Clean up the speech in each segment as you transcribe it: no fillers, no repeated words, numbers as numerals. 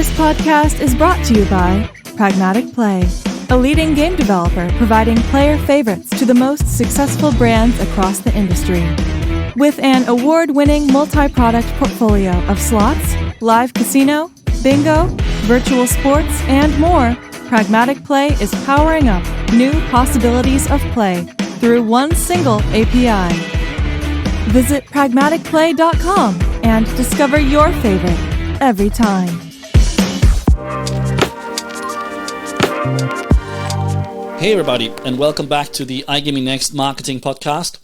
This podcast is brought to you by Pragmatic Play, a leading game developer providing player favorites to the most successful brands across the industry. With an award-winning multi-product portfolio of slots, live casino, bingo, virtual sports, and more, Pragmatic Play is powering up new possibilities of play through one single API. Visit pragmaticplay.com and discover your favorite every time. Hey everybody, and welcome back to the iGaming Next Marketing Podcast.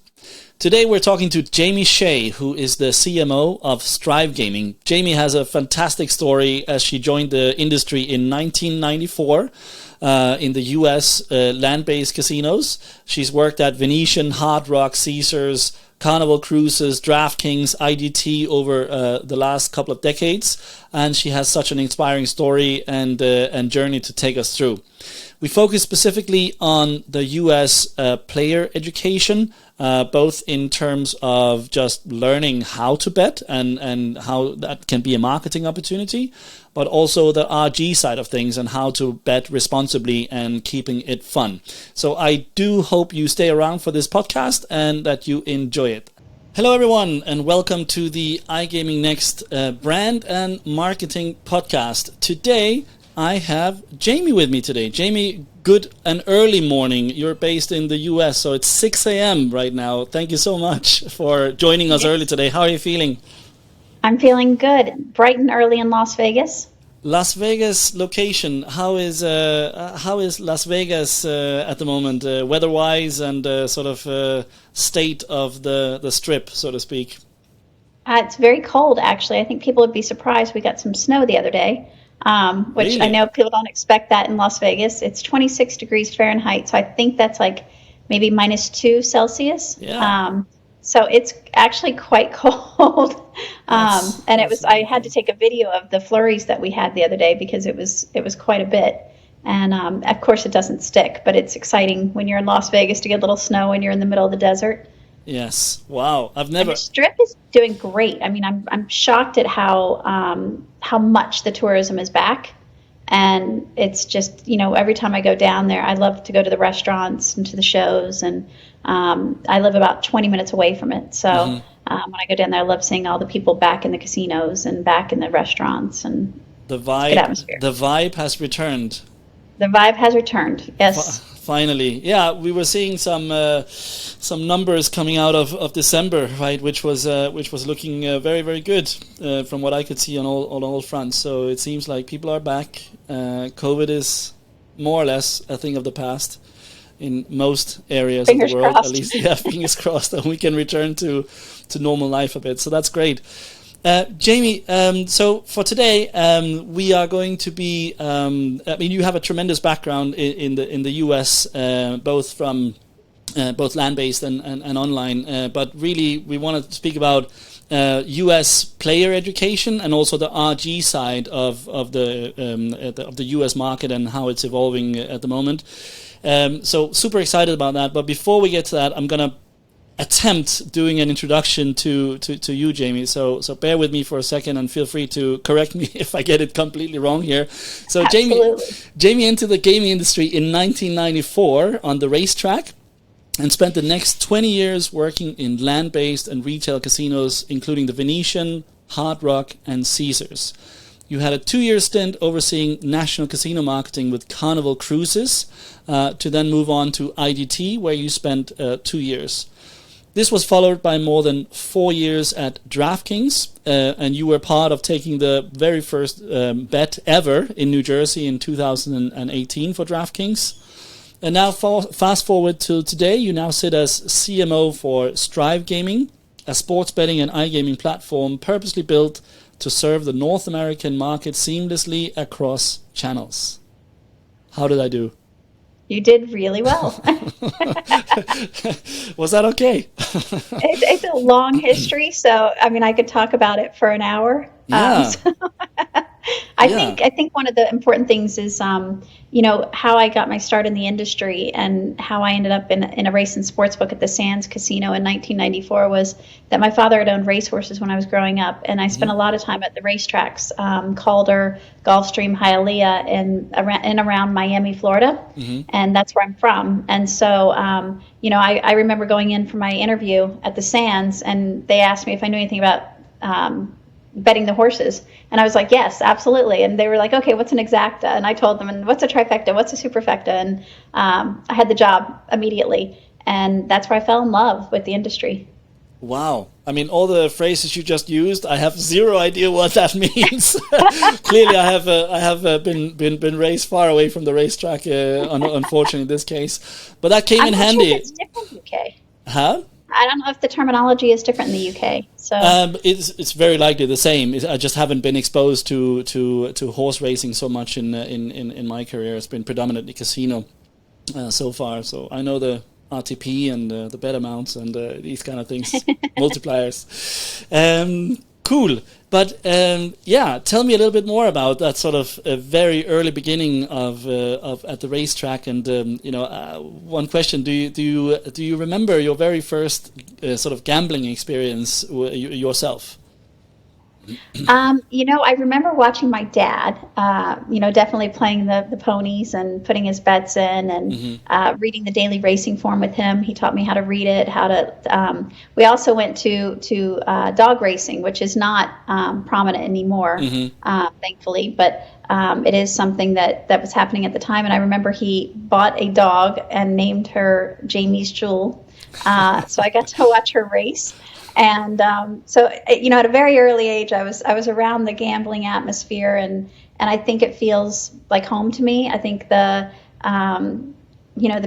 Today we're talking to Jamie Shea, who is the CMO of Strive Gaming. Jamie has a fantastic story as she joined the industry in 1994 in the US land-based casinos. She's worked at Venetian, Rock, Ceasars, Carnival Cruises, Draftkings, IDT over the last couple of decades, and she has such an inspiring story and journey to take us through. We focus specifically on the US player education, both in terms of just learning how to bet and how that can be a marketing opportunity, but also the RG side of things and how to bet responsibly and keeping it fun. So I do hope you stay around for this podcast and that you enjoy it. Hello everyone, and welcome to the iGaming Next brand and marketing podcast. Today I have Jamie with me today. Jamie, good and early morning. You're based in the US, so it's 6 a.m. right now. Thank you so much for joining us early today. How are you feeling? I'm feeling good. Bright and early in Las Vegas. Las Vegas location. How is Las Vegas at the moment, weather-wise and sort of state of the strip, so to speak? It's very cold, actually. I think people would be surprised. We got some snow the other day. Which Really? I know people don't expect that in Las Vegas. It's 26 degrees Fahrenheit, so I think that's like maybe -2 Celsius. Yeah. So it's actually quite cold. And it was, I had to take a video of the flurries that we had the other day because it was quite a bit. And of course it doesn't stick, but it's exciting when you're in Las Vegas to get a little snow and you're in the middle of the desert. Yes. Wow. I've And never. the Strip is doing great. I mean, I'm shocked at how much the tourism is back, and it's just, every time I go down there, I love to go to the restaurants and to the shows, and I live about 20 minutes away from it. So when I go down there, I love seeing all the people back in the casinos and back in the restaurants, and The it's a good atmosphere. vibe has returned. The vibe has returned. Yes. Finally, yeah, we were seeing some numbers coming out of December, right, which was looking very, very good from what I could see on all fronts. So it seems like people are back. COVID is more or less a thing of the past in most areas Fingers of the world, crossed. at least. Yeah, fingers crossed, and we can return to normal life a bit. So that's great. Jamie, so for today, we are going to be. I mean, you have a tremendous background in the US, both from both land-based and online. But really, we want to speak about US player education and also the RG side of the US market and how it's evolving at the moment. So super excited about that. But before we get to that, I'm gonna attempt doing an introduction to you, Jamie. So bear with me for a second and feel free to correct me if I get it completely wrong here. So Jamie entered the gaming industry in 1994 on the racetrack and spent the next 20 years working in land-based and retail casinos, including the Venetian, Hard Rock, and Caesars. You had a 2-year stint overseeing national casino marketing with Carnival Cruises, to then move on to IDT, where you spent 2 years. This was followed by more than 4 years at Draftkings, and you were part of taking the very first bet ever in New Jersey in 2018 for Draftkings. And now fast forward to today, you now sit as CMO for Strive Gaming, a sports betting and iGaming platform purposely built to serve the North American market seamlessly across channels. How did I do? You did really well. Was that okay? It's a long history, so I mean, I could talk about it for an hour. Yeah. I think one of the important things is, how I got my start in the industry and how I ended up in a race and sports book at the Sands Casino in 1994 was that my father had owned racehorses when I was growing up, and I spent a lot of time at the racetracks, Calder, Gulfstream, Hialeah, and around Miami, Florida, and that's where I'm from. And so, I remember going in for my interview at the Sands, and they asked me if I knew anything about betting the horses, and I was like, yes, absolutely. And they were like, okay, what's an exacta? And I told them, and what's a trifecta, what's a superfecta? And I had the job immediately, and that's where I fell in love with the industry. Wow. I mean, all the phrases you just used, I have zero idea what that means. Clearly, I have been raised far away from the racetrack, unfortunately, in this case. But that came in handy. Sure it's different in the UK. Huh? I don't know if the terminology is different in the UK. So it's very likely the same. I just haven't been exposed to horse racing so much in my career. It's been predominantly casino so far. So I know the RTP and the bet amounts and these kind of things, multipliers. Cool. But tell me a little bit more about that sort of very early beginning of at the racetrack. And one question: Do you remember your very first sort of gambling experience yourself? I remember watching my dad, definitely playing the ponies and putting his bets in, and reading the daily racing form with him. He taught me how to read it, how to. We also went to dog racing, which is not prominent anymore, thankfully, but it is something that was happening at the time. And I remember he bought a dog and named her Jamie's Jewel, so I got to watch her race. And so, at a very early age, I was around the gambling atmosphere, and I think it feels like home to me. I think the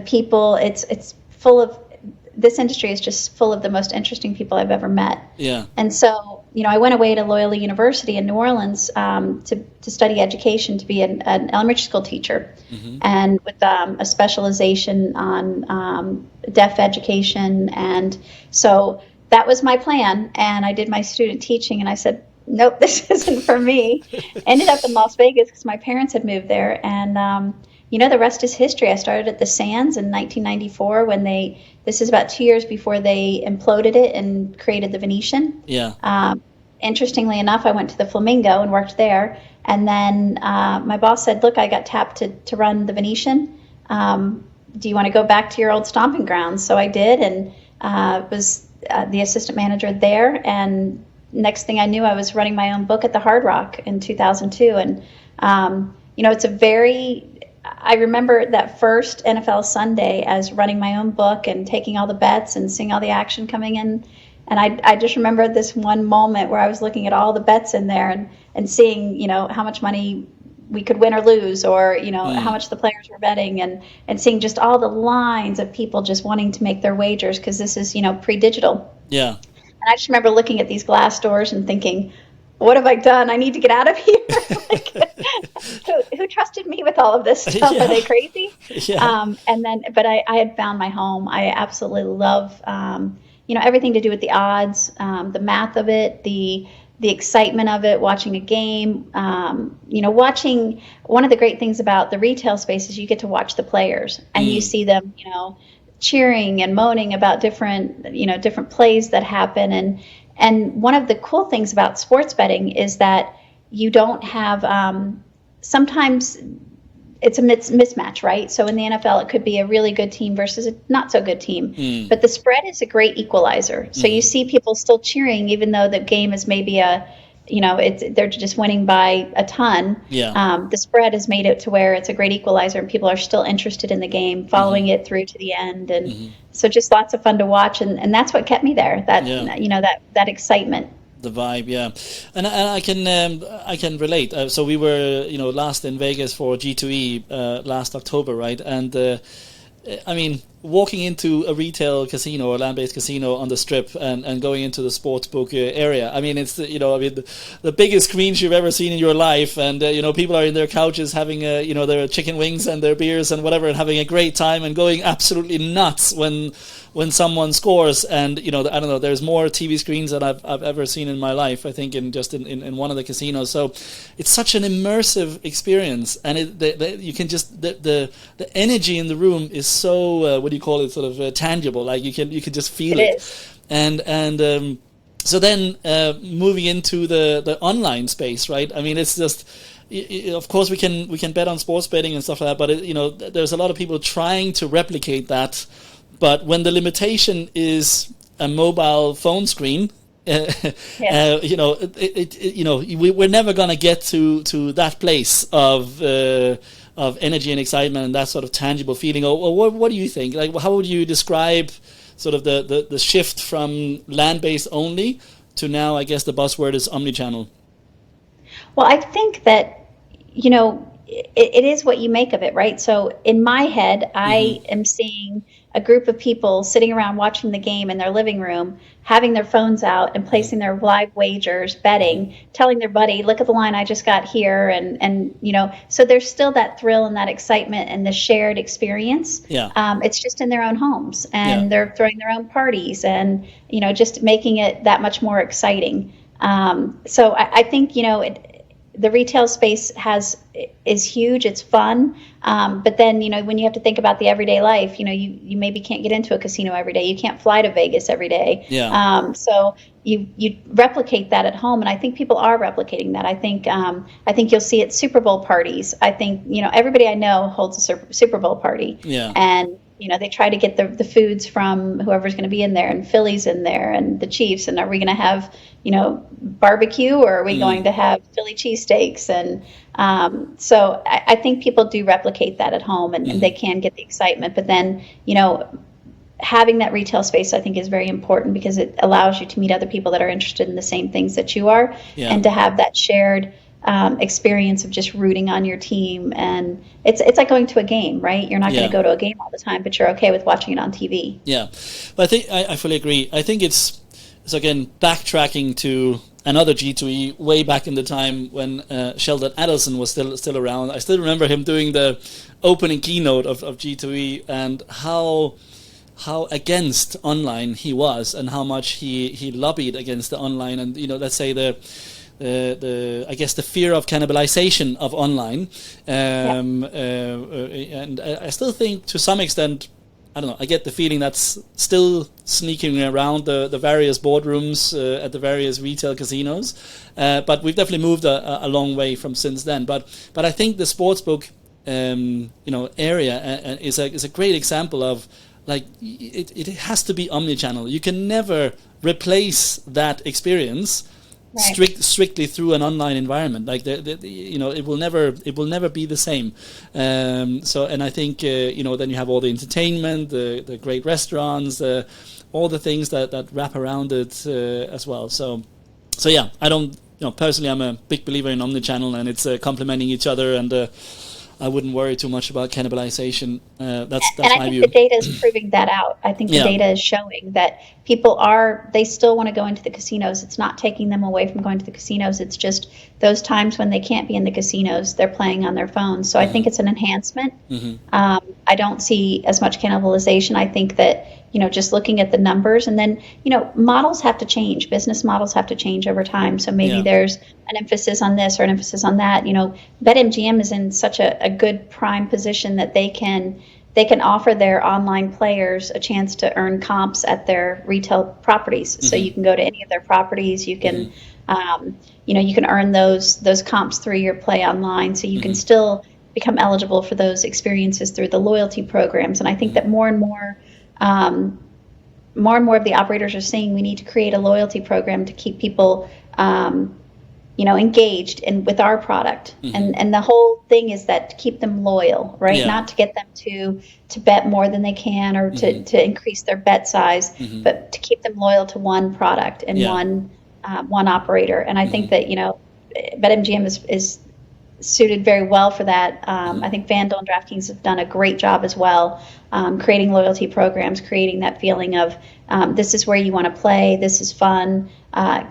people, it's full of, this industry is just full of the most interesting people I've ever met. Yeah. And so, I went away to Loyola University in New Orleans to study education, to be an elementary school teacher, and with a specialization on deaf education. And so that was my plan, and I did my student teaching, and I said, nope, this isn't for me. Ended up in Las Vegas because my parents had moved there, and the rest is history. I started at the Sands in 1994 when this is about 2 years before they imploded it and created the Venetian. Yeah. Interestingly enough, I went to the Flamingo and worked there, and then my boss said, look, I got tapped to run the Venetian. Do you want to go back to your old stomping grounds? So I did, and was the assistant manager there, and next thing I knew, I was running my own book at the Hard Rock in 2002. And I remember that first NFL Sunday as running my own book and taking all the bets and seeing all the action coming in. And I just remember this one moment where I was looking at all the bets in there and seeing, how much money we could win or lose, or, how much the players were betting, and seeing just all the lines of people just wanting to make their wagers, because this is, pre-digital. Yeah. And I just remember looking at these glass doors and thinking, what have I done? I need to get out of here. Who trusted me with all of this stuff? Yeah. Are they crazy? Yeah. But I had found my home. I absolutely love, everything to do with the odds, the math of it, the excitement of it, watching a game, watching. One of the great things about the retail space is you get to watch the players, and you see them, cheering and moaning about different plays that happen. And one of the cool things about sports betting is that you don't have, sometimes it's a mismatch, right? So in the NFL, it could be a really good team versus a not so good team. But the spread is a great equalizer. So you see people still cheering, even though the game is maybe they're just winning by a ton. Yeah. The spread has made it to where it's a great equalizer, and people are still interested in the game, following it through to the end. And so just lots of fun to watch. And that's what kept me there, that excitement. The vibe, yeah, and I can relate. So we were, last in Vegas for G2E last October, right? And I mean, walking into a retail casino or land-based casino on the strip and going into the sportsbook area. I mean, it's the biggest screens you've ever seen in your life, and people are in their couches having their chicken wings and their beers and whatever, and having a great time and going absolutely nuts when someone scores. And I don't know, there's more TV screens than I've ever seen in my life, I think, in one of the casinos. So it's such an immersive experience, and you can just the energy in the room is so what do you call it, sort of tangible, like you can just feel it. And so then moving into the online space, right? I mean, it's just, of course we can bet on sports betting and stuff like that, but there's a lot of people trying to replicate that. But when the limitation is a mobile phone screen, we're never going to get to that place of energy and excitement and that sort of tangible feeling. Or what do you think? Like, how would you describe sort of the shift from land-based only to now, I guess the buzzword is omnichannel? Well, I think that, it is what you make of it, right? So in my head, I am seeing a group of people sitting around watching the game in their living room, having their phones out and placing their live wagers, betting, telling their buddy, look at the line I just got here. And so there's still that thrill and that excitement and the shared experience. Yeah. It's just in their own homes, and they're throwing their own parties and, just making it that much more exciting. So I think, the retail space is huge. It's fun. But then, when you have to think about the everyday life, you maybe can't get into a casino every day. You can't fly to Vegas every day. Yeah. So you replicate that at home. And I think people are replicating that. I think you'll see it Super Bowl parties. I think, everybody I know holds a Super Bowl party. Yeah. And, they try to get the foods from whoever's going to be in there, and Philly's in there, and the Chiefs. And are we going to have, barbecue, or are we going to have Philly cheesesteaks? And so I think people do replicate that at home, and they can get the excitement. But then, having that retail space, I think, is very important, because it allows you to meet other people that are interested in the same things that you are, and to have that shared experience of just rooting on your team. And it's like going to a game, right? You're not going to go to a game all the time, but you're okay with watching it on TV. Yeah, but I think I fully agree. I think it's again backtracking to another G2E way back in the time when Sheldon Adelson was still around. I still remember him doing the opening keynote of G2E, and how against online he was, and how much he lobbied against the online, and let's say I guess the fear of cannibalization of online, and I still think to some extent, I don't know, I get the feeling that's still sneaking around the various boardrooms at the various retail casinos, but we've definitely moved a long way from since then. But I think the sportsbook area is a great example of, like, it has to be omnichannel. You can never replace that experience. Right. Strictly through an online environment, like it will never be the same. So, and I think then you have all the entertainment, the great restaurants, all the things that wrap around it as well. So yeah, I don't personally, I'm a big believer in omnichannel, and it's complementing each other, and I wouldn't worry too much about cannibalization. That's my view. And I think the data is proving that out. I think the data is showing that people they still want to go into the casinos. It's not taking them away from going to the casinos. It's just those times when they can't be in the casinos, they're playing on their phones. So I think it's an enhancement. I don't see as much cannibalization. I think that, just looking at the numbers, and then, models have to change. Business models have to change over time. So maybe there's an emphasis on this or an emphasis on that. BetMGM is in such a good prime position that they can offer their online players a chance to earn comps at their retail properties. So you can go to any of their properties. You can, you can earn those comps through your play online. So you can still become eligible for those experiences through the loyalty programs. And I think that more and more of the operators are saying we need to create a loyalty program to keep people, engaged with our product. And the whole thing is that to keep them loyal, right? Not to get them to bet more than they can, or to increase their bet size, but to keep them loyal to one product and one operator. And I think that, BetMGM is suited very well for that. I think Vandal and Draftkings have done a great job as well, creating loyalty programs, creating that feeling of this is where you want to play, this is fun,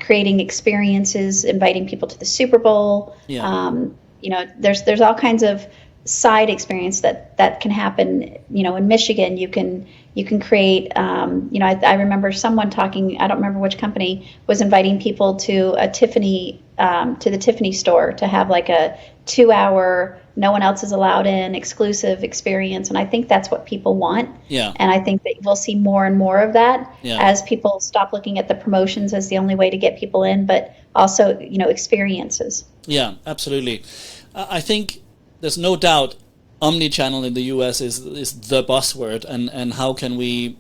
creating experiences, inviting people to the Super Bowl. There's all kinds of side experience that can happen. In Michigan, you can create. I remember someone talking. I don't remember which company was inviting people to a Tiffany to the Tiffany store to have like a 2-hour, no one else is allowed in, exclusive experience. And I think that's what people want. Yeah. And I think that we'll see more and more of that Yeah. as people stop looking at the promotions as the only way to get people in, but also experiences. Yeah, absolutely. I think there's no doubt omnichannel in the US is the buzzword, and how can we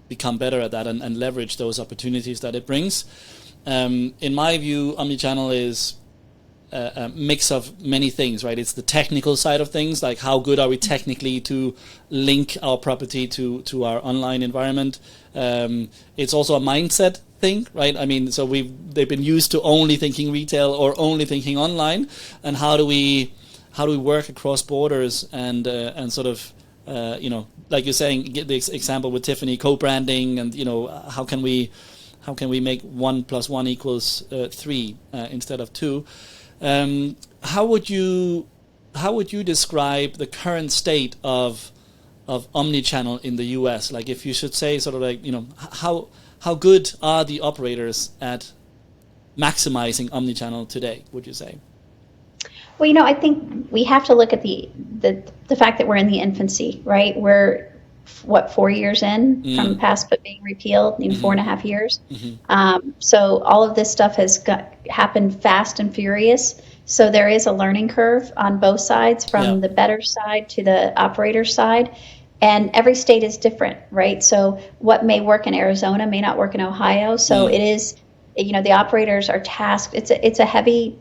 become better at that and leverage those opportunities that it brings. In my view, omnichannel is a mix of many things, right? It's the technical side of things, like how good are we technically to link our property to our online environment. It's also a mindset thing, right? I mean, so they've been used to only thinking retail or only thinking online, and how do we work across borders and sort of like you're saying, get the example with Tiffany co-branding, and how can we make 1 + 1 = 3 instead of 2. How would you describe the current state of omnichannel in the US? Like, if you should say sort of like, how good are the operators at maximizing omnichannel today, would you say? Well, I think we have to look at the fact that we're in the infancy, right? We're 4 years in from PASPA being repealed, 4.5 years. So all of this stuff has happened fast and furious. So there is a learning curve on both sides, from the better side to the operator side. And every state is different, right? So what may work in Arizona may not work in Ohio. So it is, the operators are tasked. It's a heavy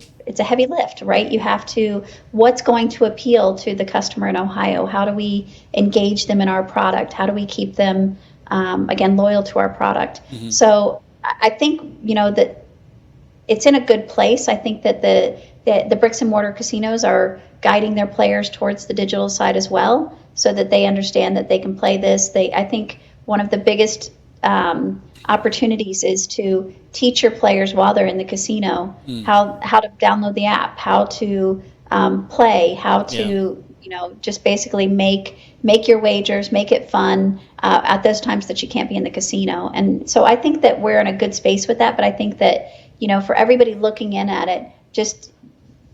lift, right? You have to, what's going to appeal to the customer in Ohio? How do we engage them in our product? How do we keep them, again, loyal to our product? So I think, that it's in a good place. I think that the bricks and mortar casinos are guiding their players towards the digital side as well, so that they understand that they can play this. I think one of the biggest opportunities is to teach your players while they're in the casino how to download the app, how to play, how to just basically make your wagers, make it fun at those times that you can't be in the casino. And so I think that we're in a good space with that. But I think that for everybody looking in at it, just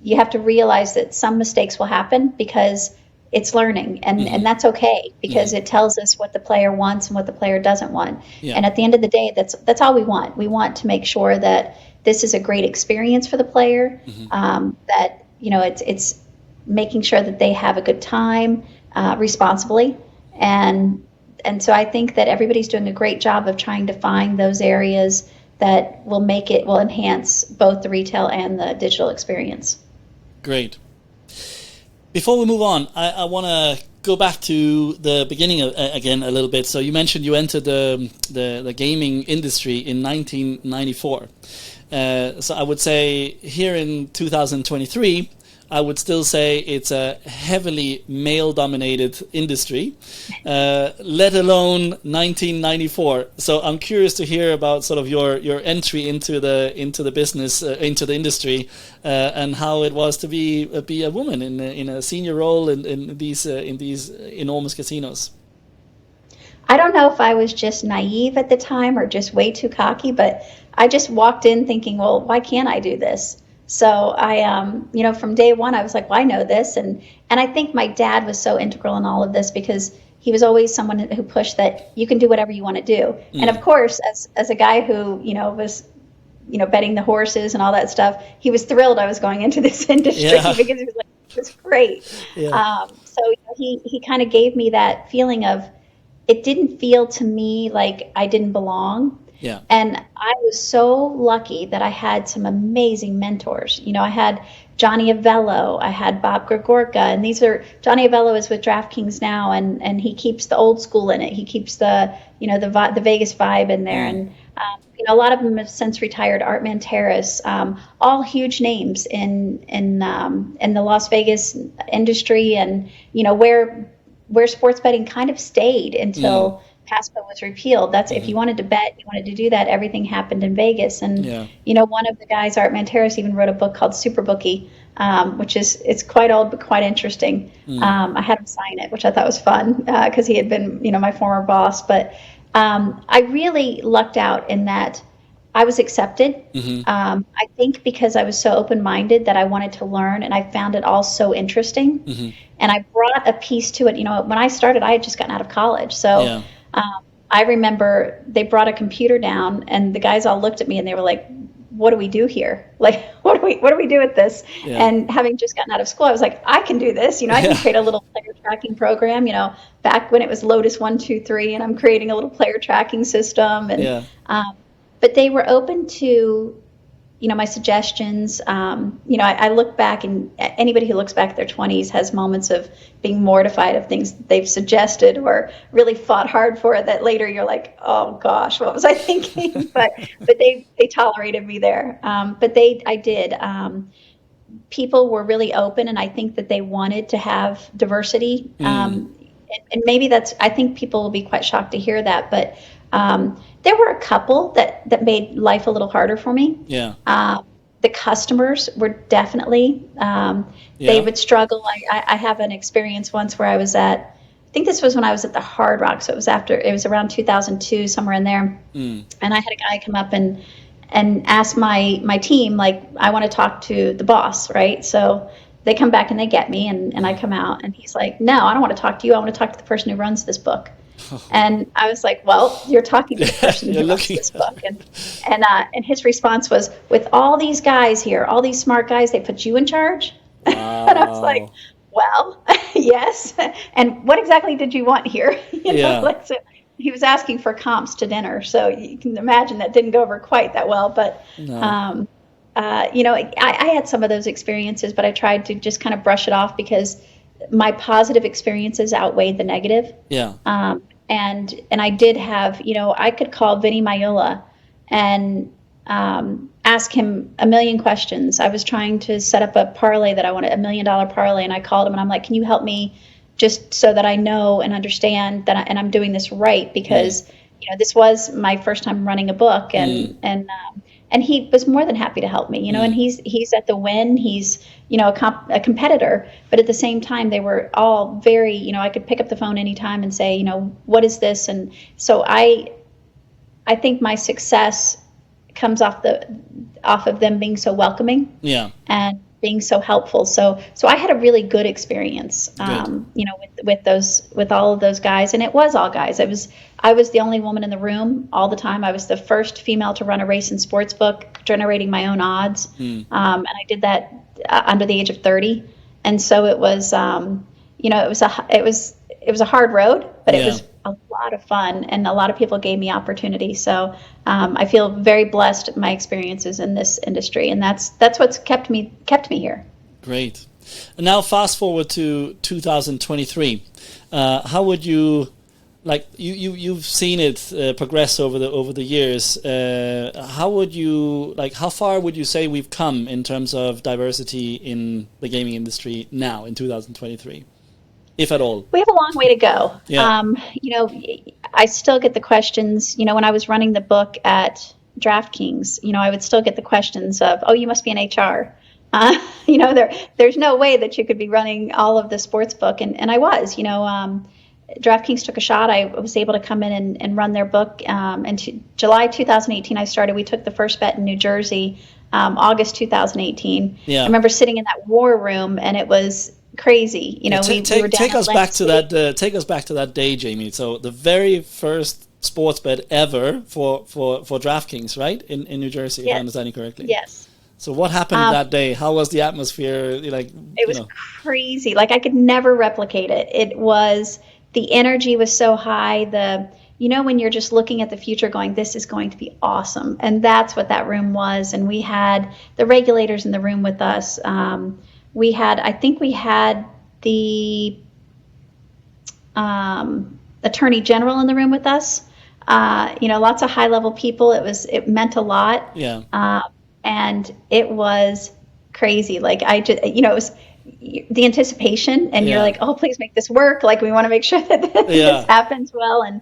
you have to realize that some mistakes will happen, because it's learning, and that's okay, because it tells us what the player wants and what the player doesn't want. And at the end of the day, that's all we want. We want to make sure that this is a great experience for the player, that it's making sure that they have a good time responsibly, and so I think that everybody's doing a great job of trying to find those areas that will enhance both the retail and the digital experience. Great. Before we move on, I want to go back to the beginning again a little bit. So you mentioned you entered the gaming industry in 1994. So I would say here in 2023, I would still say it's a heavily male-dominated industry, let alone 1994. So I'm curious to hear about sort of your entry into the business, into the industry, and how it was to be a woman in a senior role in these enormous casinos. I don't know if I was just naive at the time or just way too cocky, but I just walked in thinking, well, why can't I do this? So I, from day one, I was like, well, I know this. And I think my dad was so integral in all of this, because he was always someone who pushed that you can do whatever you want to do. And of course, as a guy who, was, betting the horses and all that stuff, he was thrilled I was going into this industry because he was like, it's great. So he kind of gave me that feeling of, it didn't feel to me like I didn't belong. Yeah. And I was so lucky that I had some amazing mentors. I had Johnny Avello, I had Bob Gregorka, and Johnny Avello is with Draftkings now, and he keeps the old school in it. He keeps the Vegas vibe in there. And A lot of them have since retired. Art Manteris, all huge names in the Las Vegas industry, and where sports betting kind of stayed until PASPA was repealed. That's if you wanted to bet, you wanted to do that. Everything happened in Vegas, and one of the guys, Art Manteris, even wrote a book called Superbookie, which it's quite old but quite interesting. I had him sign it, which I thought was fun because he had been my former boss, but. I really lucked out in that I was accepted. I think because I was so open-minded that I wanted to learn, and I found it all so interesting. And I brought a piece to it. When I started, I had just gotten out of college. So I remember they brought a computer down, and the guys all looked at me, and they were like, what do we do here? Like, what do we do with this? And having just gotten out of school, I was like, I can do this. I can create a little player tracking program, back when it was Lotus 1, 2, 3, and I'm creating a little player tracking system. And, but they were open to, my suggestions. I look back, and anybody who looks back at their 20s has moments of being mortified of things that they've suggested or really fought hard for that later you're like, oh gosh, what was I thinking? but they tolerated me there. But I did. People were really open, and I think that they wanted to have diversity. And maybe I think people will be quite shocked to hear that, but there were a couple that made life a little harder for me. The customers were definitely, they would struggle. I have an experience once where I think this was when I was at the Hard Rock. So it was around 2002, somewhere in there. And I had a guy come up and ask my team, like, I want to talk to the boss, right? So they come back and they get me, and I come out, and he's like, no, I don't want to talk to you. I want to talk to the person who runs this book. And I was like, well, you're talking to the person who runs this book. And his response was, with all these guys here, all these smart guys, they put you in charge? Wow. And I was like, well, yes. And what exactly did you want here? So he was asking for comps to dinner. So you can imagine that didn't go over quite that well. But, No. I had some of those experiences, but I tried to just kind of brush it off because my positive experiences outweighed the negative. And I did have, I could call Vinny Maiola and ask him a million questions. I was trying to set up a parlay that I wanted, $1 million parlay, and I called him and I'm like, can you help me just so that I know and understand that I'm doing this right? Because this was my first time running a book, and he was more than happy to help me, and he's at the Win. He's, a competitor, but at the same time, they were all very, I could pick up the phone anytime and say, what is this? And so I think my success comes off of them being so welcoming and being so helpful. So I had a really good experience, with all of those guys, and it was all guys. I was the only woman in the room all the time. I was the first female to run a race and sports book, generating my own odds. And I did that under the age of 30. And so it was, it was a hard road, but it was a lot of fun, and a lot of people gave me opportunity. So I feel very blessed with my experiences in this industry, and that's what's kept me here. Great. And now fast forward to 2023. How would you, like, you've seen it progress over the years. How far would you say we've come in terms of diversity in the gaming industry now in 2023? If at all? We have a long way to go. I still get the questions, when I was running the book at Draftkings, I would still get the questions of, oh, you must be in HR. There's no way that you could be running all of the sports book. And I was, Draftkings took a shot. I was able to come in and run their book. And July 2018, we took the first bet in New Jersey, August 2018. I remember sitting in that war room, and it was crazy. We were down take us back to that. Take us back to that day, Jamie. So the very first sports bet ever for DraftKings, right, in New Jersey, if I understand you correctly. Yes. So what happened that day? How was the atmosphere? It was crazy. Like, I could never replicate it. It was, the energy was so high. When you're just looking at the future going, this is going to be awesome. And that's what that room was. And we had the regulators in the room with us. We had the Attorney General in the room with us. lots of high level people. It meant a lot. Yeah. And it was crazy. Like it was the anticipation, and you're like, oh, please make this work. Like, we want to make sure that this happens well. And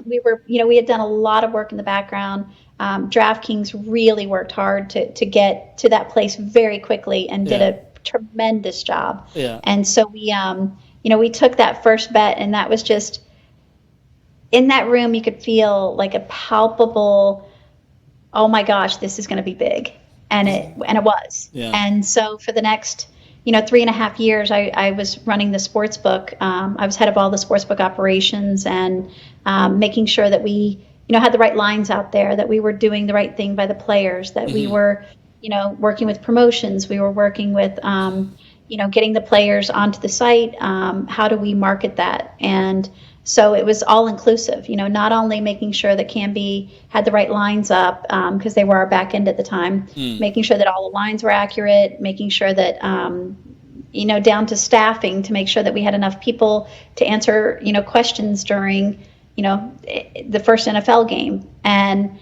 we had done a lot of work in the background. Draftkings really worked hard to get to that place very quickly and did a tremendous job. Yeah. And so we took that first bet, and that was just, in that room, you could feel like a palpable, oh my gosh, this is going to be big. And it was. Yeah. And so for the next 3.5 years, I was running the sports book. I was head of all the sports book operations, and making sure that we, had the right lines out there, that we were doing the right thing by the players, that we were, working with promotions. We were working with, getting the players onto the site. How do we market that? And so it was all inclusive, not only making sure that Canby had the right lines up, because they were our back end at the time, making sure that all the lines were accurate, making sure that, down to staffing, to make sure that we had enough people to answer, questions during, the first NFL game. And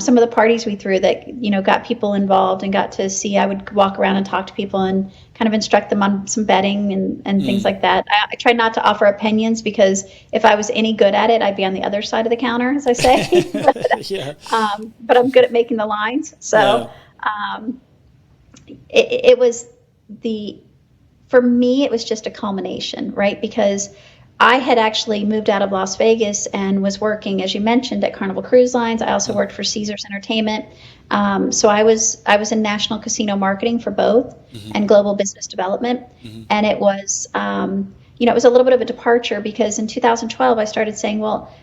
some of the parties we threw that, got people involved and got to see, I would walk around and talk to people and kind of instruct them on some betting and things like that. I tried not to offer opinions, because if I was any good at it, I'd be on the other side of the counter, as I say. But I'm good at making the lines. So it was for me, it was just a culmination, right? Because I had actually moved out of Las Vegas and was working, as you mentioned, at Carnival Cruise Lines. I also worked for Caesars Entertainment. So I was in national casino marketing for both, and global business development. And it was, it was a little bit of a departure, because in 2012 I started saying, well,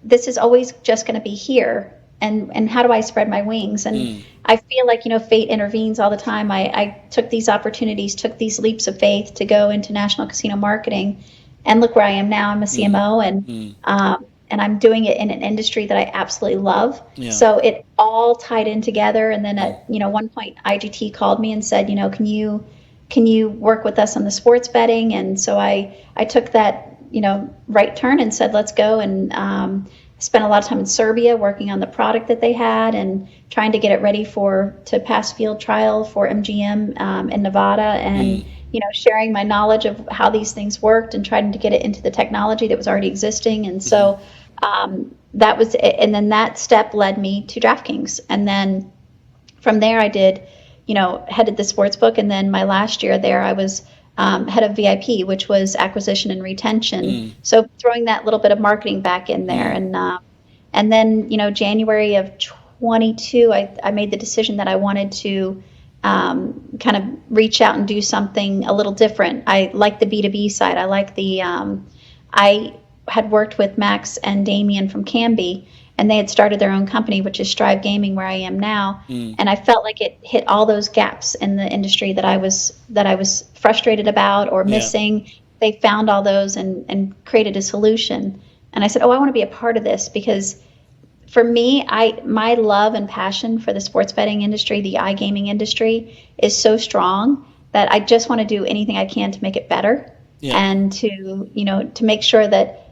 this is always just going to be here. And how do I spread my wings? And I feel like, fate intervenes all the time. I took these opportunities, took these leaps of faith to go into national casino marketing. And look where I am now. I'm a CMO, and I'm doing it in an industry that I absolutely love. Yeah. So it all tied in together. And then at one point, IGT called me and said, can you work with us on the sports betting? And so I took that right turn and said, let's go. And spent a lot of time in Serbia working on the product that they had and trying to get it ready to pass field trial for MGM in Nevada, and sharing my knowledge of how these things worked and trying to get it into the technology that was already existing. And so that was it. And then that step led me to Draftkings. And then from there I did, headed the sports book. And then my last year there, I was head of VIP, which was acquisition and retention. So throwing that little bit of marketing back in there. And then, January of 22, I made the decision that I wanted to kind of reach out and do something a little different. I like the B2B side. I like I had worked with Max and Damien from Canby, and they had started their own company, which is Strive Gaming, where I am now. And I felt like it hit all those gaps in the industry that I was frustrated about or missing. Yeah. They found all those and created a solution. And I said, I want to be a part of this, because for me, my love and passion for the sports betting industry, the iGaming industry, is so strong that I just want to do anything I can to make it better, and to make sure that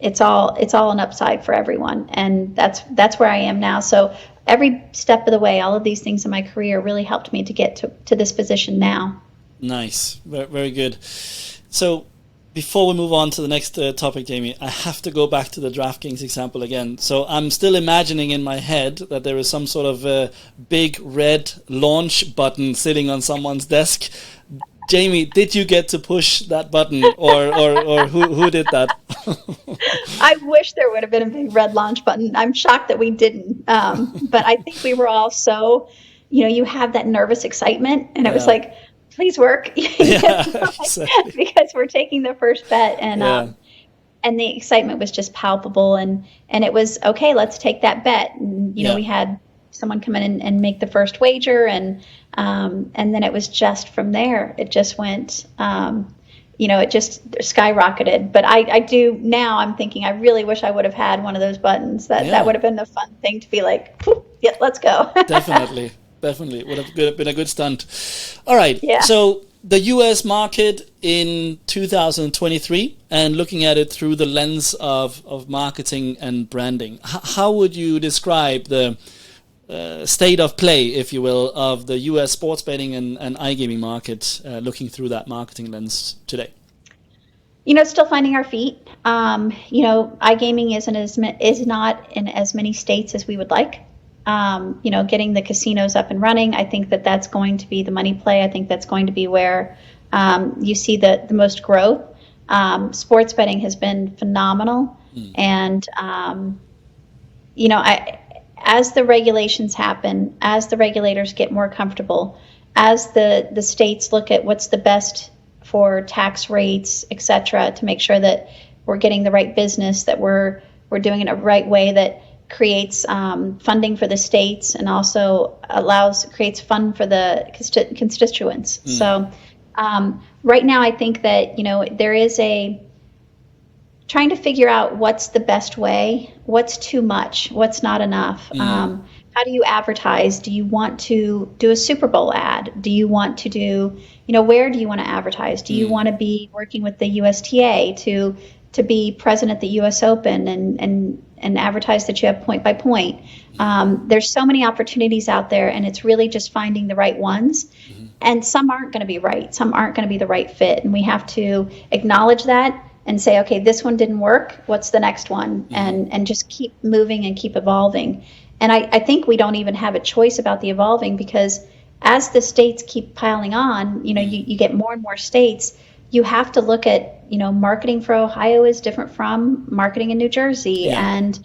it's all an upside for everyone. And that's where I am now. So every step of the way, all of these things in my career really helped me to get to this position now. Nice, very, very good. So, before we move on to the next topic, Jamie, I have to go back to the Draftkings example again. So I'm still imagining in my head that there is some sort of big red launch button sitting on someone's desk. Jamie, did you get to push that button, or who did that? I wish there would have been a big red launch button. I'm shocked that we didn't. But I think we were all so, you have that nervous excitement, and it was like, please work. Exactly. Because we're taking the first bet, and the excitement was just palpable, and it was okay, let's take that bet. And we had someone come in and make the first wager, and then it was just from there, it just went it just skyrocketed. But I do now, I'm thinking I really wish I would have had one of those buttons. That would have been the fun thing to be like, let's go. Definitely. It would have been a good stunt. All right. Yeah. So the US market in 2023 and looking at it through the lens of marketing and branding, how would you describe the state of play, if you will, of the US sports betting and iGaming market looking through that marketing lens today? Still finding our feet. iGaming is not in as many states as we would like. Getting the casinos up and running, I think that's going to be the money play. I think that's going to be where you see the most growth. Sports betting has been phenomenal. And, as the regulations happen, as the regulators get more comfortable, as the states look at what's the best for tax rates, et cetera, to make sure that we're getting the right business, that we're doing it a right way that creates funding for the states and also creates fund for the constituents. So right now I think that, there is trying to figure out what's the best way, what's too much, what's not enough. How do you advertise? Do you want to do a Super Bowl ad? Do you want to do, where do you want to advertise? Do you want to be working with the USTA to be present at the US Open and advertise that you have point by point? There's so many opportunities out there, and it's really just finding the right ones. And some aren't going to be right. Some aren't going to be the right fit. And we have to acknowledge that and say, okay, this one didn't work. What's the next one? And just keep moving and keep evolving. And I think we don't even have a choice about the evolving, because as the states keep piling on, you get more and more states. You have to look at, marketing for Ohio is different from marketing in New Jersey. And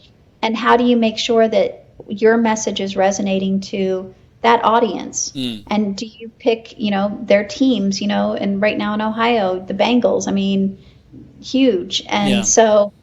how do you make sure that your message is resonating to that audience? And do you pick, their teams, and right now in Ohio, the Bengals, huge. And so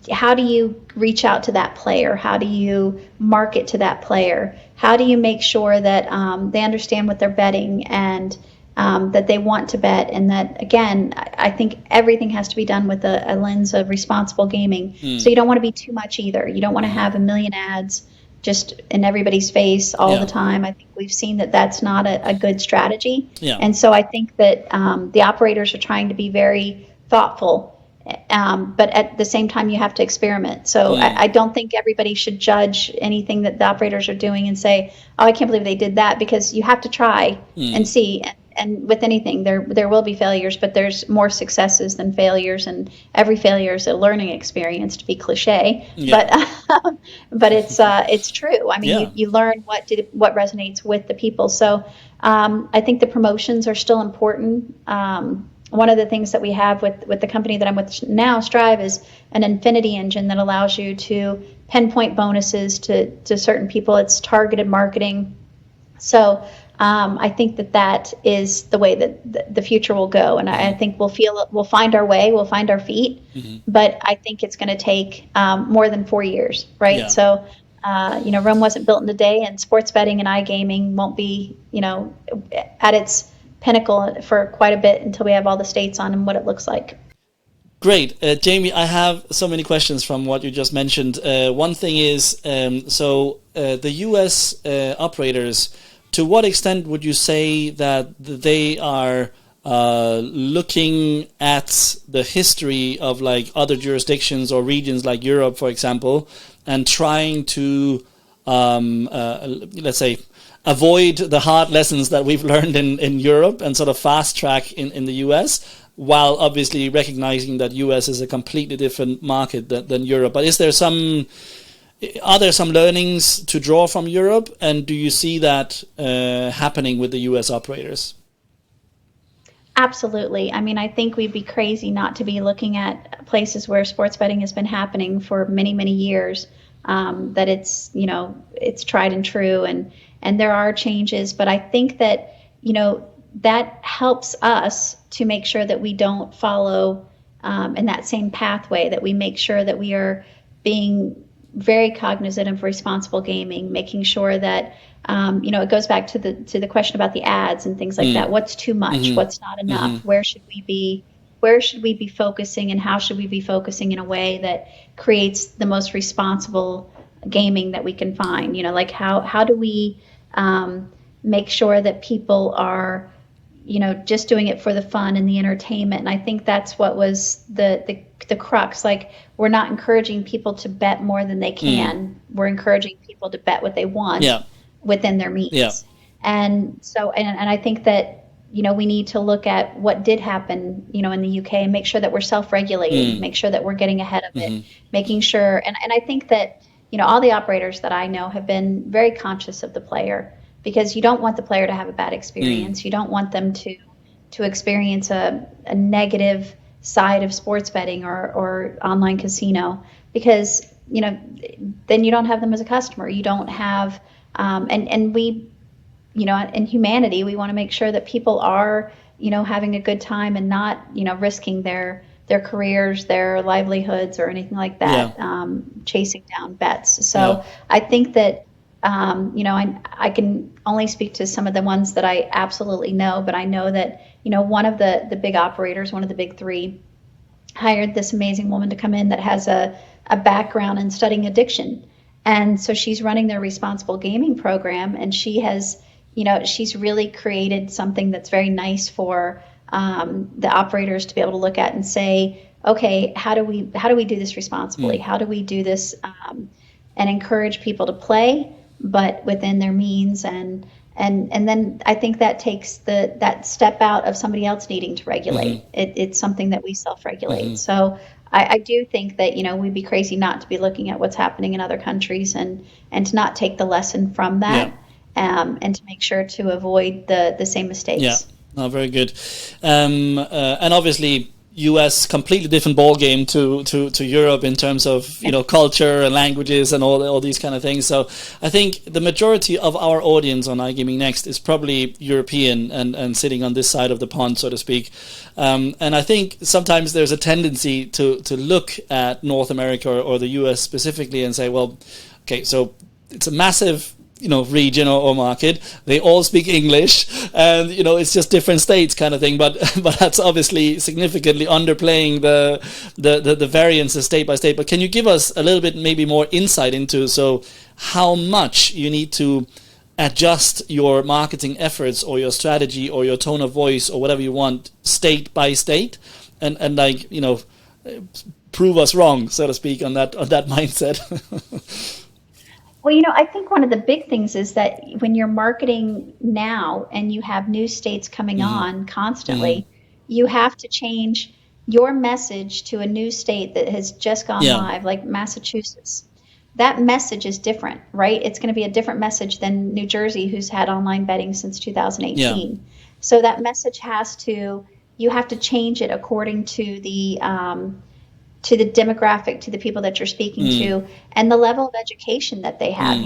how do you reach out to that player? How do you market to that player? How do you make sure that they understand what they're betting and that they want to bet? And that, again, I think everything has to be done with a lens of responsible gaming. So you don't want to be too much either. You don't want to have a million ads just in everybody's face all the time. I think we've seen that that's not a good strategy. And so I think that the operators are trying to be very thoughtful, but at the same time you have to experiment. So I don't think everybody should judge anything that the operators are doing and say, oh, I can't believe they did that, because you have to try and see. And with anything, there will be failures, but there's more successes than failures, and every failure is a learning experience, to be cliche. But it's true. You learn what resonates with the people. So I think the promotions are still important. One of the things that we have with the company that I'm with now, Strive, is an infinity engine that allows you to pinpoint bonuses to certain people. It's targeted marketing. So I think that is the way that the future will go, and I think we'll find our way, we'll find our feet, but I think it's going to take more than 4 years, right? So, Rome wasn't built in a day, and sports betting and iGaming won't be, at its pinnacle for quite a bit until we have all the states on and what it looks like. Great. Jamie, I have so many questions from what you just mentioned. One thing is, the US operators, to what extent would you say that they are looking at the history of like other jurisdictions or regions like Europe, for example, and trying to, let's say, avoid the hard lessons that we've learned in Europe and sort of fast track in the US, while obviously recognizing that US is a completely different market than Europe? But are there some learnings to draw from Europe, and do you see that happening with the US operators? Absolutely. I think we'd be crazy not to be looking at places where sports betting has been happening for many, many years, that it's tried and true, and there are changes. But I think that, that helps us to make sure that we don't follow in that same pathway, that we make sure that we are being very cognizant of responsible gaming, making sure that it goes back to the question about the ads and things like that. What's too much? What's not enough? Where should we be focusing, and how should we be focusing in a way that creates the most responsible gaming that we can find? Like how do we make sure that people are, just doing it for the fun and the entertainment. And I think that's what was the crux. Like, we're not encouraging people to bet more than they can. We're encouraging people to bet what they want within their means. Yeah. And so, and I think that, we need to look at what did happen, in the UK, and make sure that we're self-regulating, make sure that we're getting ahead of it, making sure. And I think that, all the operators that I know have been very conscious of the player, because you don't want the player to have a bad experience. You don't want them to experience a negative side of sports betting or online casino, because, then you don't have them as a customer. You don't have, and we, in humanity, we want to make sure that people are, having a good time and not, risking their careers, their livelihoods, or anything like that, chasing down bets. So I think that, I can only speak to some of the ones that I absolutely know, but I know that, one of the big operators, one of the big three, hired this amazing woman to come in that has a background in studying addiction. And so she's running their responsible gaming program, and she has, she's really created something that's very nice for the operators to be able to look at and say, okay, how do we do this responsibly? How do we do this and encourage people to play, but within their means? And then I think that takes that step out of somebody else needing to regulate. It's something that we self-regulate. So I do think that, we'd be crazy not to be looking at what's happening in other countries and to not take the lesson from that. And to make sure to avoid the same mistakes. Yeah, no, very good. And obviously, US completely different ball game to Europe in terms of culture and languages and all these kind of things. So I think the majority of our audience on iGaming Next is probably European and sitting on this side of the pond, so to speak. And I think sometimes there's a tendency to look at North America or the US specifically and say, well, okay, so it's a massive region or market. They all speak English, and it's just different states kind of thing. But that's obviously significantly underplaying the variances state by state. But can you give us a little bit maybe more insight into how much you need to adjust your marketing efforts or your strategy or your tone of voice or whatever you want state by state, and prove us wrong, so to speak, on that mindset? Well, I think one of the big things is that when you're marketing now and you have new states coming on constantly, you have to change your message to a new state that has just gone live, like Massachusetts. That message is different, right? It's going to be a different message than New Jersey, who's had online betting since 2018. So that message you have to change it according to the demographic, to the people that you're speaking to, and the level of education that they have.